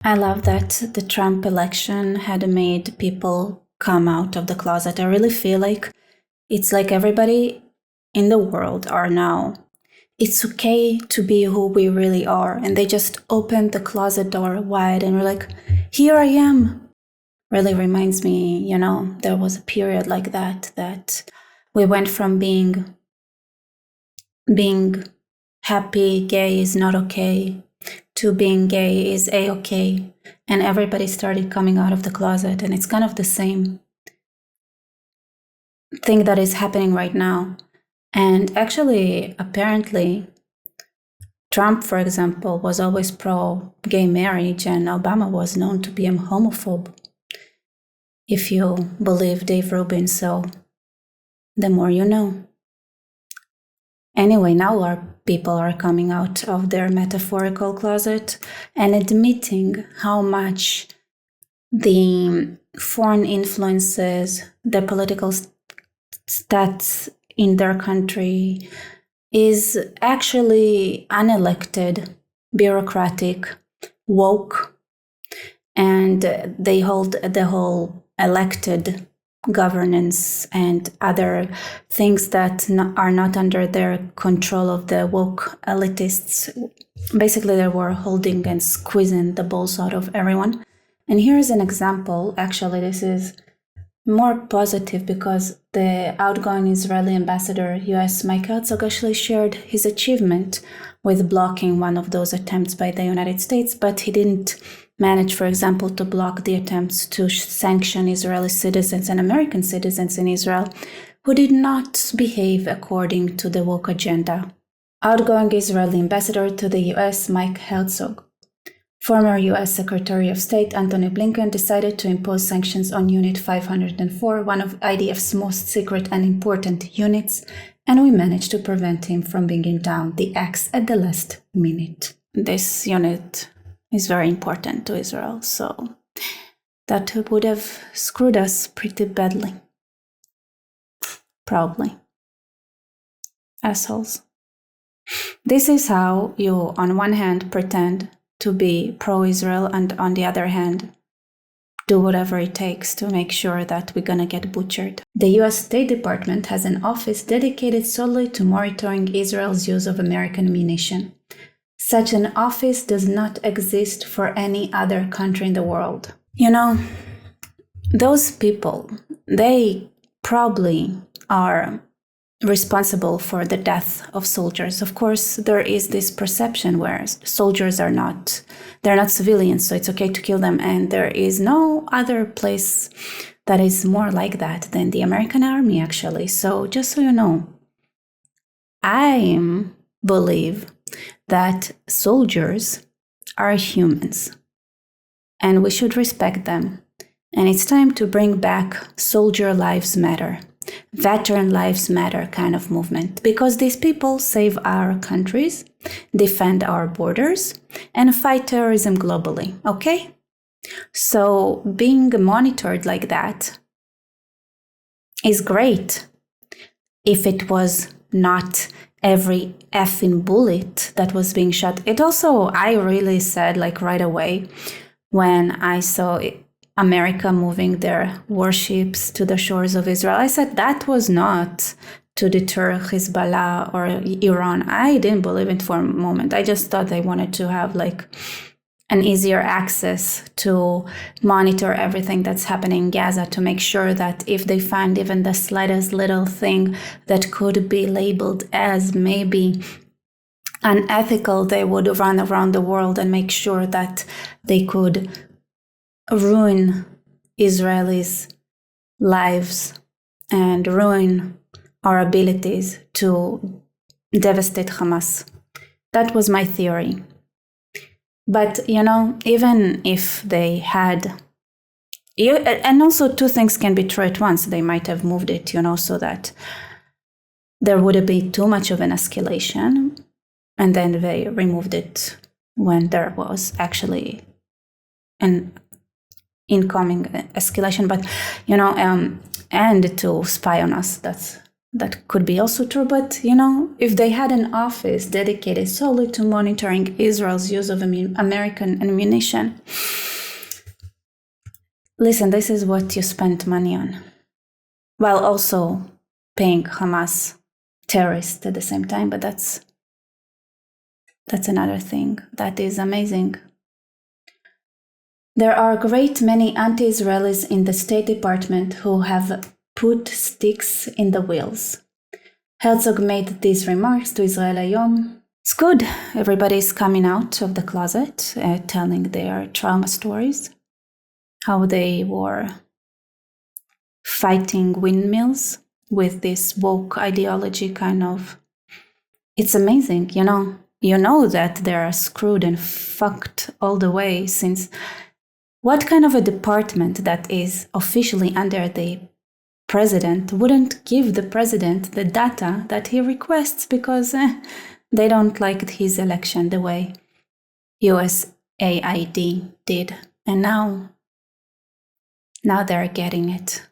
I love that the Trump election had made people come out of the closet. I really feel like it's like everybody in the world are now. It's okay to be who we really are. And they just opened the closet door wide and were like, here I am. Really reminds me, there was a period like that we went from being happy, gay is not okay, to being gay is a-okay. And everybody started coming out of the closet. And it's kind of the same thing that is happening right now. And actually, apparently, Trump, for example, was always pro-gay marriage, and Obama was known to be a homophobe, if you believe Dave Rubin. So the more you know. Anyway, now our people are coming out of their metaphorical closet and admitting how much the foreign influences, the political stats in their country is actually unelected, bureaucratic, woke, and they hold the whole elected governance and other things that are not under their control of the woke elitists. Basically, they were holding and squeezing the balls out of everyone. And here's an example. Actually, this is more positive because the outgoing Israeli ambassador, US Mike Herzog, actually shared his achievement with blocking one of those attempts by the United States, but he didn't manage, for example, to block the attempts to sanction Israeli citizens and American citizens in Israel who did not behave according to the woke agenda. Outgoing Israeli ambassador to the US, Mike Herzog. Former US Secretary of State Antony Blinken decided to impose sanctions on Unit 504, one of IDF's most secret and important units, and we managed to prevent him from bringing down the axe at the last minute. This unit is very important to Israel, so that would have screwed us pretty badly. Probably. Assholes. This is how you, on one hand, pretend to be pro-Israel and on the other hand, do whatever it takes to make sure that we're gonna get butchered. The US State Department has an office dedicated solely to monitoring Israel's use of American ammunition. Such an office does not exist for any other country in the world. Those people, they probably are responsible for the death of soldiers. Of course, there is this perception where soldiers they're not civilians, so it's okay to kill them. And there is no other place that is more like that than the American army, actually. So just so you know, I believe that soldiers are humans and we should respect them. And it's time to bring back Soldier Lives Matter, Veteran Lives Matter kind of movement, because these people save our countries, defend our borders, and fight terrorism globally, okay? So being monitored like that is great if it was not every effing bullet that was being shot. I really said right away when I saw America moving their warships to the shores of Israel, I said that was not to deter Hezbollah or Iran. I didn't believe it for a moment. I just thought they wanted to have an easier access to monitor everything that's happening in Gaza to make sure that if they find even the slightest little thing that could be labeled as maybe unethical, they would run around the world and make sure that they could ruin Israelis' lives and ruin our abilities to devastate Hamas. That was my theory. But, even if they had, and also two things can be true at once. They might have moved it, so that there wouldn't be too much of an escalation. And then they removed it when there was actually an incoming escalation. But, and to spy on us, that's That could be also true, but you know, if they had an office dedicated solely to monitoring Israel's use of American ammunition, listen, this is what you spent money on, while also paying Hamas terrorists at the same time. But that's another thing that is amazing. There are a great many anti-Israelis in the State Department who have put sticks in the wheels. Herzog made these remarks to Israel Hayom. It's good. Everybody's coming out of the closet, telling their trauma stories, how they were fighting windmills with this woke ideology kind of. It's amazing, you know. You know that they're screwed and fucked all the way, since what kind of a department that is officially under the president wouldn't give the president the data that he requests because they don't like his election the way USAID did. And now they're getting it.